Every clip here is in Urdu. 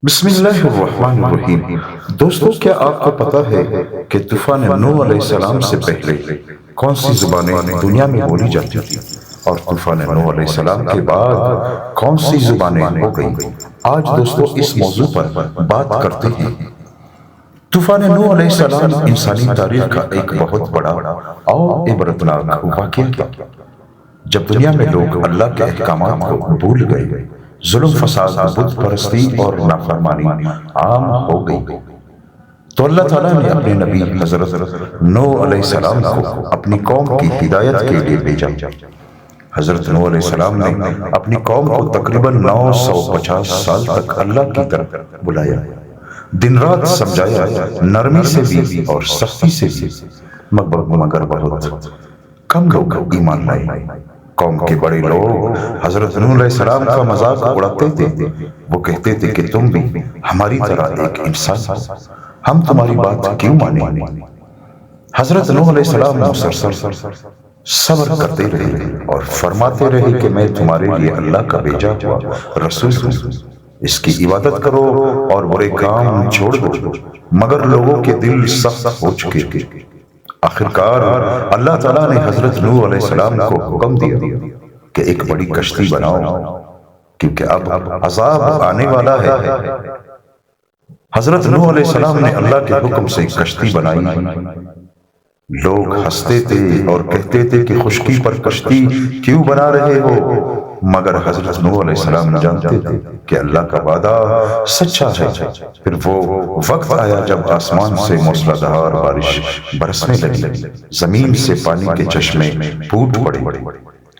بسم اللہ الرحمن الرحیم۔ دوستو، کیا آپ کو پتا ہے کہ طوفان نوح علیہ السلام سے پہلے کون سی زبانیں دنیا میں بولی جاتی تھی اور طوفان نوح علیہ السلام کے بعد کون سی زبانیں ہو گئیں؟ آج دوستو اس موضوع پر بات کرتے ہیں۔ طوفان نوح علیہ السلام انسانی تاریخ کا ایک بہت بڑا اور عبرتناک واقعہ تھا۔ جب دنیا میں لوگ اللہ کے احکامات کو بھول گئے، ظلم، فساد، بت پرستی اور نافرمانی عام ہو گئی، تو اللہ تعالیٰ نے اپنے نبی حضرت نوح علیہ السلام کو اپنی قوم کی ہدایت کے لیے بھیجا۔ حضرت نوح علیہ السلام نے اپنی قوم کو تقریباً 950 سال تک اللہ کی طرف بلایا، دن رات سمجھایا، نرمی سے بھی اور سختی سے بھی، مگر بہت کم لوگ ایمان لائے۔ قوم کے بڑے لوگ حضرت نوح علیہ السلام کا مذاق اڑاتے تھے۔ وہ کہتے تھے کہ تم بھی ہماری طرح ایک انسان ہو، ہم تمہاری بات کیوں مانیں؟ حضرت نوح علیہ السلام مسلسل صبر کرتے رہے اور فرماتے رہے کہ میں تمہارے لیے اللہ کا بھیجا ہوا رسول ہوں، اس کی عبادت کرو اور برے کام چھوڑ دو۔ مگر لوگوں کے دل سخت ہو چکے تھے۔ آخرکار اللہ تعالیٰ نے حضرت نوح علیہ السلام کو حکم دیا کہ ایک بڑی کشتی بناؤ، کیونکہ اب عذاب آنے والا ہے۔ حضرت نوح علیہ السلام نے اللہ کے حکم سے کشتی بنائی۔ لوگ ہنستے تھے اور کہتے تھے کہ خشکی پر کشتی کیوں بنا رہے ہو؟ مگر حضرت نوح علیہ السلام جانتے تھے کہ اللہ کا وعدہ سچا ہے۔ پھر وہ وقت آیا جب آسمان سے موسلا دھار بارش برسنے لگی، زمین سے پانی کے چشمے پھوٹ پڑے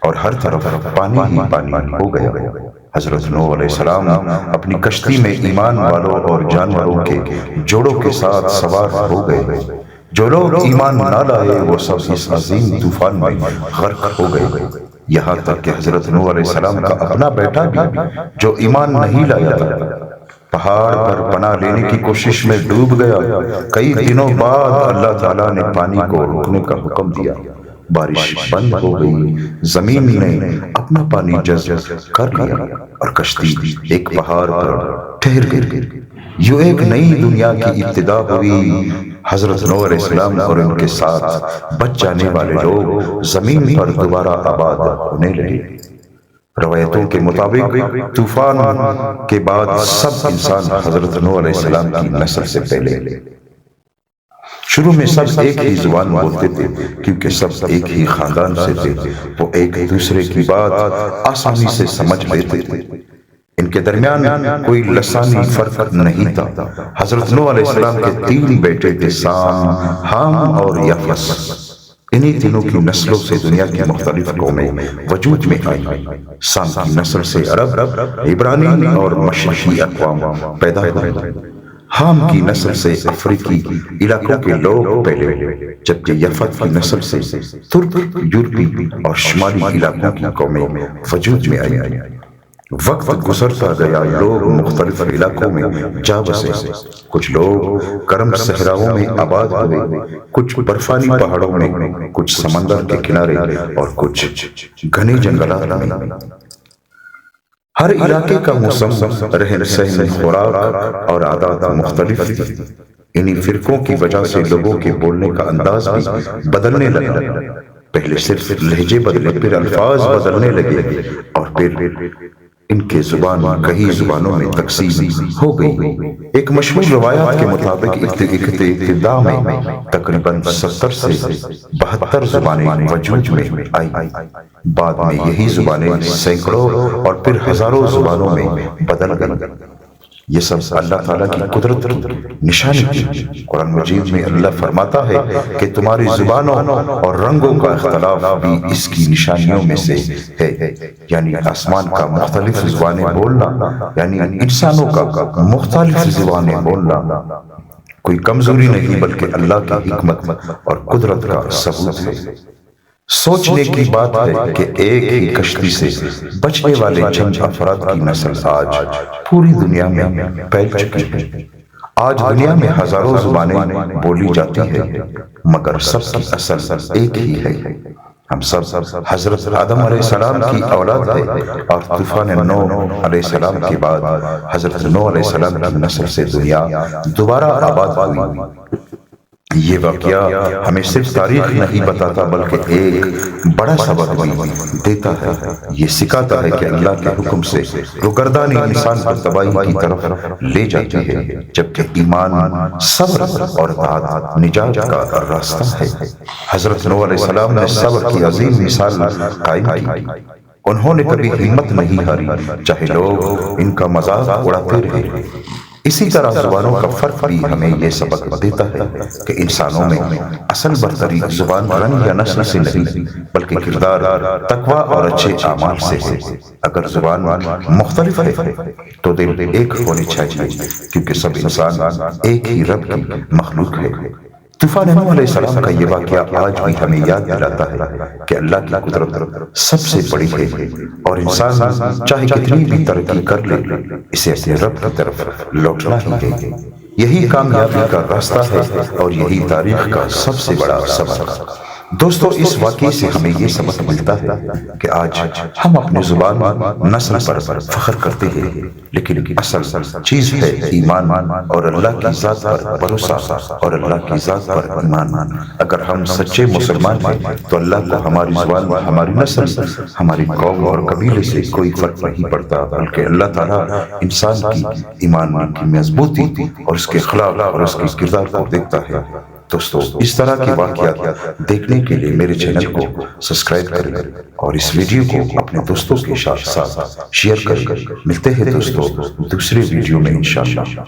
اور ہر طرف پانی ہی پانی ہو گیا۔ حضرت نوح علیہ السلام اپنی کشتی میں ایمان والوں اور جانوروں کے جوڑوں کے ساتھ سوار ہو گئے۔ جو لوگ ایمان نہ لائے وہ سب اس عظیم طوفان میں غرق ہو گئے، یہاں تک کہ حضرت نوح علیہ السلام کا اپنا بیٹا بھی جو ایمان نہیں لایا تھا، پہاڑ پر پناہ لینے کی کوشش میں ڈوب گیا۔ کئی دنوں بعد اللہ تعالیٰ نے پانی کو رکنے کا حکم دیا، بارش بند ہو گئی، زمین نے اپنا پانی جذب کر لیا اور کشتی ایک پہاڑ پر ٹھہر گئی۔ یوں ایک نئی دنیا کی ابتدا ہوئی۔ حضرت نوح علیہ السلام اور ان کے ساتھ بچ جانے والے لوگ زمین پر دوبارہ آباد ہونے لگے۔ روایتوں کے مطابق طوفان کے بعد سب انسان حضرت نوح علیہ السلام کی نسل سے پہلے شروع میں سب ایک ہی زبان بولتے تھے، کیونکہ سب ایک ہی خاندان سے تھے۔ وہ ایک دوسرے کی بات آسانی سے سمجھ لیتے تھے، ان کے درمیان کوئی لسانی فرق نہیں تھا۔ حضرت نوح علیہ السلام کے 3 بیٹے تھے، سام، حام اور یافس۔ انہی تینوں کی نسلوں سے دنیا کی مختلف قومیں وجود میں آئیں۔ سام کی نسل سے عرب، عبرانی اور مشرقی اقوام پیدا ہوئے۔ حام کی نسل سے افریقی علاقوں کے لوگ پہلے، جبکہ یافت کی نسل سے ترک، یورپی اور شمالی علاقوں کی قومیں وجود میں آئیں۔ وقت گزرتا گیا، لوگ مختلف علاقوں میں جا بسے۔ کچھ لوگ گرم صحراؤں میں آباد ہوئے، کچھ برفانی پہاڑوں میں، کچھ سمندر کے کنارے اور کچھ گھنے جنگلات میں۔ ہر علاقے کا موسم، رہن سہن، خوراک اور عادات مختلف تھی۔ انہی فرقوں کی وجہ سے لوگوں کے بولنے کا انداز بھی بدلنے لگا۔ پہلے صرف لہجے بدلے، پھر الفاظ بدلنے لگے اور پھر ان کے زبان کئی زبانوں میں تقسیم ہو گئی۔ ایک مشہور روایات کے مطابق ابتدا میں تقریباً 70 سے 72 زبانیں وجود میں آئی۔ بعد میں یہی زبانیں سینکڑوں اور پھر ہزاروں زبانوں میں بدل گئیں۔ یہ سب اللہ تعالیٰ کی قدرت کی نشانی تھی۔ قرآن مجید میں اللہ فرماتا ہے کہ تمہاری زبانوں اور رنگوں کا اختلاف بھی اس کی نشانیوں میں سے ہے، یعنی آسمان کا مختلف زبانیں بولنا، یعنی انسانوں کا مختلف زبانیں بولنا کوئی کمزوری نہیں بلکہ اللہ کی حکمت اور قدرت کا ثبوت ہے۔ سوچنے کی بات ہے کہ ایک ہی کشتی سے بچنے والے چند افراد کی نسل آج پوری دنیا میں پھیل چکی ہے۔ آج دنیا میں ہزاروں زبانیں بولی جاتی ہیں، مگر سب کی اصل ایک ہی ہے۔ ہم سب حضرت آدم علیہ السلام کی اولاد ہیں، اور طوفان نوح علیہ السلام کے بعد حضرت نوح علیہ السلام کی نسل سے دنیا دوبارہ آباد ہوئی۔ یہ واقعہ ہمیں صرف تاریخ نہیں بتاتا بلکہ ایک بڑا سبق بھی دیتا ہے۔ یہ سکھاتا ہے کہ اللہ کے حکم سے روگردانی انسان کو تباہی کی طرف لے جاتی ہے، جبکہ ایمان، صبر اور اطاعت نجات کا راستہ ہے۔ حضرت نوح علیہ السلام نے صبر کی عظیم مثال قائم کی۔ انہوں نے کبھی ہمت نہیں ہاری، چاہے لوگ ان کا مذاق اڑاتے رہے۔ اسی طرح زبانوں کا فرق بھی ہمیں یہ سبق دیتا ہے کہ انسانوں میں اصل برتری زبان رنگ یا نسل سے نہیں بلکہ کردار، تقوی اور اچھے اعمال سے ہے۔ اگر زبان مختلف ہے تو دل ایک ہونے چاہیے، کیونکہ سب انسان ایک ہی رب کی مخلوق ہے۔ طوفان نوح علیہ السلام کا یہ واقعہ آج بھی ہمیں یاد دلاتا ہے کہ اللہ کی قدرت سب سے بڑی ہے، اور انسان چاہے کتنی بھی ترقی کر لے، اسے اپنے رب کی طرف لوٹنا ہی ہے۔ یہی کامیابی کا راستہ ہے اور یہی تاریخ کا سب سے بڑا سبق۔ دوستو، اس واقعے سے ہمیں یہ سبق ملتا ہے کہ آج ہم اپنے زبان نسل پر فخر کرتے ہیں، لیکن اصل چیز ہے ایمان اور اللہ کی ذات پر بھروسہ اور اللہ کی ذات پر ایمان۔ اگر ہم سچے مسلمان ہیں تو اللہ کو ہماری زبان، ہماری نسل، ہماری قوم اور قبیلے سے کوئی فرق نہیں پڑتا، بلکہ اللہ تعالیٰ انسان کی ایمان کی مضبوطی اور اس کے اخلاق اور اس کے کردار کو دیکھتا ہے۔ دوستو، اس طرح کے واقعات دیکھنے کے لیے میرے چینل کو سبسکرائب کریں اور اس ویڈیو کو اپنے دوستوں کے ساتھ شیئر کریں۔ ملتے ہیں دوستو دوسرے ویڈیو میں انشاءاللہ۔